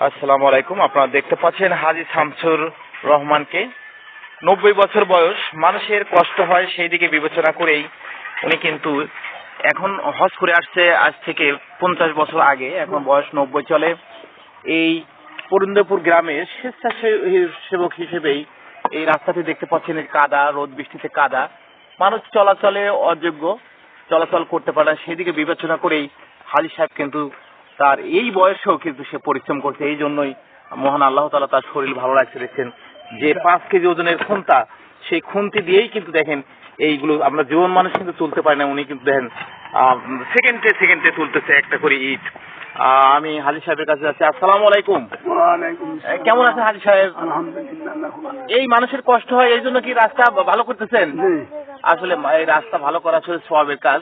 আসসালামু আলাইকুম। আপনারা দেখতে পাচ্ছেন হাজী শামসুর রহমানকে। 90 বছর বয়স, মানুষের কষ্ট হয় সেই দিকে বিবেচনা করেই উনি কিন্তু এখন হজ করে আসছে আজ থেকে 50 বছর আগে, এখন বয়স 90 চলে। এই পরিন্দরপুর গ্রামের স্বেচ্ছাসেবক হিসেবেই এই রাস্তাটি দেখতে পাচ্ছেন, কাদা, রোদ বৃষ্টিতে কাদা, মানুষ চলাচলে অযোগ্য, চলাচল করতে পারে না, সেদিকে বিবেচনা করেই হাজী সাহেব কিন্তু তার এই বয়সেও কিন্তু সে পরিশ্রম করছে। এই জন্যই মহান আল্লাহ তাআলা তার শরীর ভালো রাখতে দেখছেন যে 5 কেজি ওজনের খুন্তা, সেই খুন্তি দিয়েই কিন্তু দেখেন এইগুলো আমরা জীবন মানুষ কিন্তু তুলতে পারি না, উনি কিন্তু দেখেন সেকেন্ডে সেকেন্ডে তুলতেছে একটা করে ইট। আমি হাজী সাহেবের কাছে যাচ্ছি। আসসালামু আলাইকুম। কেমন আছেন হাজী সাহেব? এই মানুষের কষ্ট হয় এই জন্য কি রাস্তা ভালো করতেছেন? আসলে এই রাস্তা ভালো করা আসলে সওয়াবের কাজ।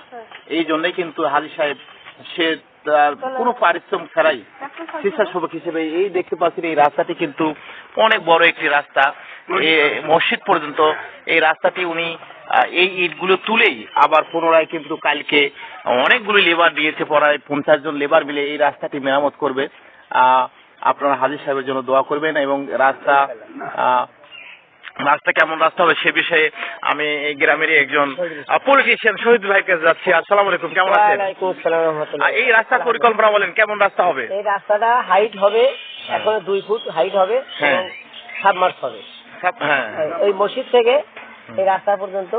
এই জন্যই কিন্তু হাজী সাহেব সে কোনো পারিশ্রম ছাড়াই স্বেচ্ছাসেবক হিসেবে এই দেখতে পাচ্ছেন এই রাস্তাটি কিন্তু অনেক বড় একটি রাস্তা, মসজিদ পর্যন্ত এই রাস্তাটি উনি এই ইটগুলো তুলেই আবার পুনরায় কিন্তু কালকে অনেকগুলো লেবার দিয়েছে, প্রায় 50 জন লেবার মিলে এই রাস্তাটি মেরামত করবে। আপনারা হাজী সাহেবের জন্য দোয়া করবেন এবং রাস্তা কেমন রাস্তা হবে সে বিষয়ে আমি এই গ্রামেরই একজন পলিটিশিয়ান শহীদ ভাইয়ের কাছে যাচ্ছি। আসসালামু আলাইকুম, কেমন আছেন? এই রাস্তার পরিকল্পনা বলেন, কেমন রাস্তা হবে? এই রাস্তাটা হাইট হবে, এখন 2 ফুট হাইট হবে এবং সাবমার্স হবে। ওই মসজিদ থেকে এই রাস্তা পর্যন্ত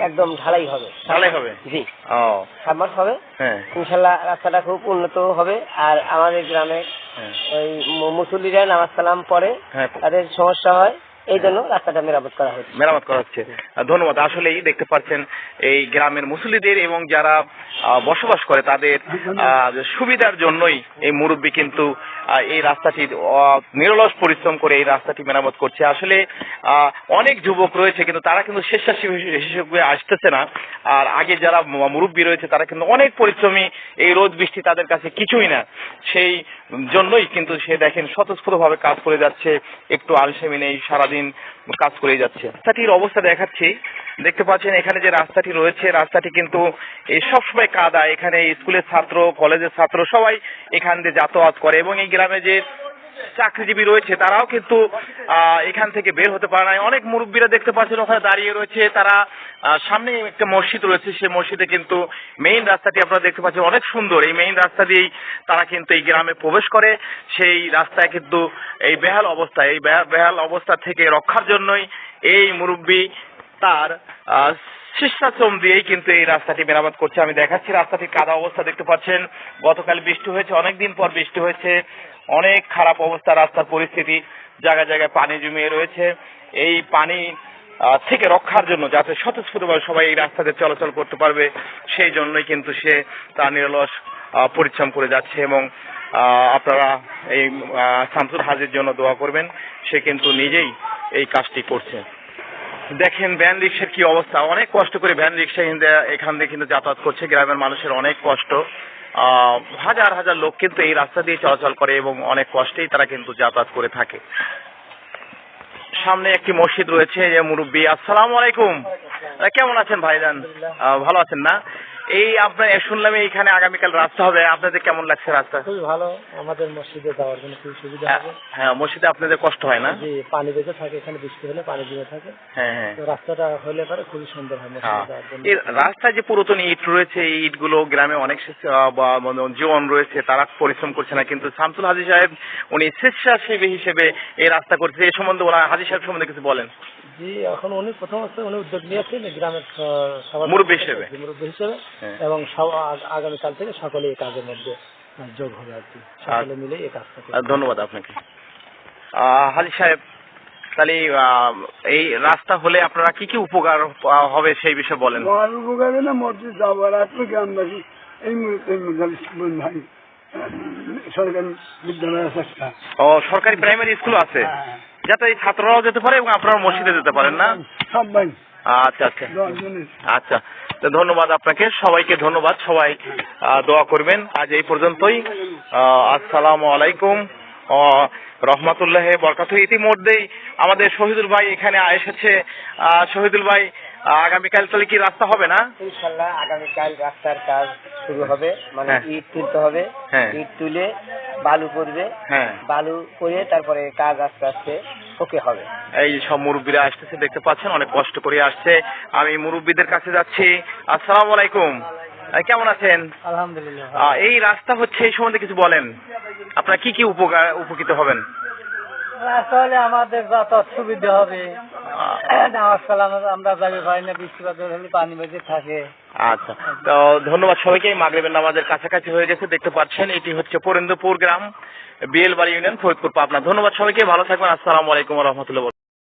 একদম ঢালাই হবে। ঢালাই হবে? জি। সাবমার্স হবে। ইনশাআল্লাহ রাস্তাটা খুব উন্নত হবে। আর আমাদের গ্রামে ওই মুসল্লিরা নামাজ কালাম পড়ে, তাদের সমস্যা হয়, এই জন্য রাস্তাটা মেরামত করা হচ্ছে। ধন্যবাদ। আসলেই দেখতে পাচ্ছেন এই গ্রামের মুসল্লিদের এবং যারা বসবাস করে তাদের সুবিধার জন্যই এই মুরব্বী কিন্তু এই রাস্তাটির নিরলস পরিশ্রম করে এই রাস্তাটি মেরামত করছে। আসলে অনেক যুবক রয়েছে কিন্তু তারা কিন্তু স্বেচ্ছাসেবী হিসেবে আসতেছে না। আর আগে যারা মুরব্বী রয়েছে তারা কিন্তু অনেক পরিশ্রমী, এই রোদ বৃষ্টি তাদের কাছে কিছুই না, সেই জন্যই কিন্তু সে দেখেন স্বতঃস্ফূর্ত ভাবে কাজ করে যাচ্ছে, একটু আলসেমি নেই, সারাদিন কাজ করে যাচ্ছে। রাস্তাটির অবস্থা দেখাচ্ছি, দেখতে পাচ্ছেন এখানে যে রাস্তাটি রয়েছে, রাস্তাটি কিন্তু এই সবসময় কাদা। এখানে স্কুলের ছাত্র, কলেজের ছাত্র সবাই এখান দিয়ে যাতায়াত করে এবং এই গ্রামে যে চাকরিজীবী রয়েছে তারাও কিন্তু এখান থেকে বের হতে পারে না। অনেক মুরব্বীরা দেখতে পাচ্ছেন ওখানে দাঁড়িয়ে রয়েছে, তারা সামনে একটা মসজিদ রয়েছে, সেই মসজিদে কিন্তু মেইন রাস্তাটি আপনারা দেখতে পাচ্ছেন অনেক সুন্দর। এই মেইন রাস্তা দিয়েই তারা কিন্তু এই গ্রামে প্রবেশ করে। সেই রাস্তায় কিন্তু এই বেহাল অবস্থা, এই বেহাল অবস্থা থেকে রক্ষার জন্যই এই মুরব্বী তার স্বেচ্ছাশ্রম দিয়েই কিন্তু এই রাস্তাটি মেরামত করছে। আমি দেখাচ্ছি রাস্তাটির কাদা অবস্থা দেখতে পাচ্ছেন। গতকাল বৃষ্টি হয়েছে, অনেকদিন পর বৃষ্টি হয়েছে, অনেক খারাপ অবস্থা রাস্তার পরিস্থিতি, জায়গায় জায়গায় পানি জমিয়ে রয়েছে। এই পানি থেকে রক্ষার জন্য যাতে স্বতঃস্ফূর্তভাবে সবাই এই রাস্তাতে চলাচল করতে পারবে সেই জন্যই কিন্তু সে তার নিরলস পরিশ্রম করে যাচ্ছে। এবং আপনারা এই শামসুল হাজীর জন্য দোয়া করবেন, সে কিন্তু নিজেই এই কাজটি করছে। দেখেন ভ্যান রিক্সার কি অবস্থা, অনেক কষ্ট করে ভ্যান রিক্সা এখান দিয়ে কিন্তু যাতায়াত করছে। গ্রামের মানুষের অনেক কষ্ট, হাজার হাজার লোক কিন্তু এই রাস্তা দিয়ে চলাচল করে এবং অনেক কষ্টেই তারা কিন্তু যাতায়াত করে থাকে। সামনে একটি মসজিদ রয়েছে, যে মুরব্বী। আসসালামু আলাইকুম, কেমন আছেন ভাইজান? ভালো আছেন না? এই আপনার শুনলাম এইখানে আগামীকাল রাস্তা হবে, আপনাদের কেমন লাগছে রাস্তা? খুবই ভালো, আমাদের মসজিদে যাওয়ার জন্য খুব সুবিধা হবে। হ্যাঁ, মসজিদে আপনাদের কষ্ট হয় না? জি, পানি বেঁচে থাকে, এখানে বৃষ্টি হলে পানি জমে থাকে। হ্যাঁ, তো রাস্তাটা হলে পরে খুবই সুন্দর হয় মসজিদে যাওয়ার জন্য। এই রাস্তায় যে পুরাতন ইট রয়েছে, এই ইটগুলো গ্রামে অনেক জীবন রয়েছে, তারা পরিশ্রম করছে না, কিন্তু শামসুল হাজী সাহেব উনি স্বেচ্ছাসেবী হিসেবে এই রাস্তা করছে। এই সম্বন্ধে হাজী সাহেব সম্বন্ধে কিছু বলেন। জি, এখন উনি প্রথম অবস্থায় উনি উদ্যোগ নিয়েছেন গ্রামের মুরব্বী হিসেবে এবং আগামীকাল থেকে সকলে এই কাজের মধ্যে যোগ হবে আর কি, সকলে মিলে এই কাজটা করবে। ধন্যবাদ আপনাকে হাজী সাহেব। তাহলে এই রাস্তা হলে আপনারা কি কি উপকার হবে সেই বিষয়ে বলেন। উপকার না, মসজিদ যাওয়ার আসলে গ্রামবাসী এই মুহূর্তে ভাই সরকারি বিদ্যালয় আছে একটা। সরকারি প্রাইমারি স্কুল আছে, যাতে এই ছাত্ররাও যেতে পারে এবং আপনারা মসজিদে যেতে পারেন না? সব ভাই। আচ্ছা আচ্ছা আচ্ছা, ধন্যবাদ আপনাকে, সবাইকে ধন্যবাদ, সবাই দোয়া করবেন। আজ এই পর্যন্তই। আসসালামু আলাইকুম রহমাতুল্লাহ বরকাতুহু। ইতিমধ্যেই আমাদের শহীদুল ভাই এখানে এসেছে। শহীদুল ভাই আগামীকাল তাহলে কি রাস্তা হবে না? ইনশাল্লাহ আগামীকাল রাস্তার কাজ শুরু হবে, মানে ইট তুলতে হবে, ইট তুলে বালু পড়বে, বালু পড়ে তারপরে কাজ আস্তে আস্তে ওকে হবে। এই সব মুরব্বীরা আসতেছে, দেখতে পাচ্ছেন অনেক কষ্ট করে আসছে। আমি মুরব্বীদের কাছে যাচ্ছি। আসসালামু আলাইকুম, কেমন আছেন? আলহামদুলিল্লাহ। এই রাস্তা হচ্ছে, এই সম্বন্ধে কিছু বলেন, আপনারা কি কি উপকৃত হবেন? রাস্তা হলে আমাদের যাতায়াত সুবিধা হবে, নামাজ কালাম আমরা যাবে পারি না, বৃষ্টিপাত হলে পানি বেঁধে থাকে। আচ্ছা, তো ধন্যবাদ সবাইকে। মাগরিবের নামাজের কাছাকাছি হয়ে গেছে, দেখতে পাচ্ছেন এটি হচ্ছে পরেন্দ্রপুর গ্রাম, বিএলবাড়ি ইউনিয়ন, ফরিদপুর, পাবনা। ধন্যবাদ সবাইকে, ভালো থাকবেন। আসসালামু আলাইকুম ওয়া রাহমাতুল্লাহ।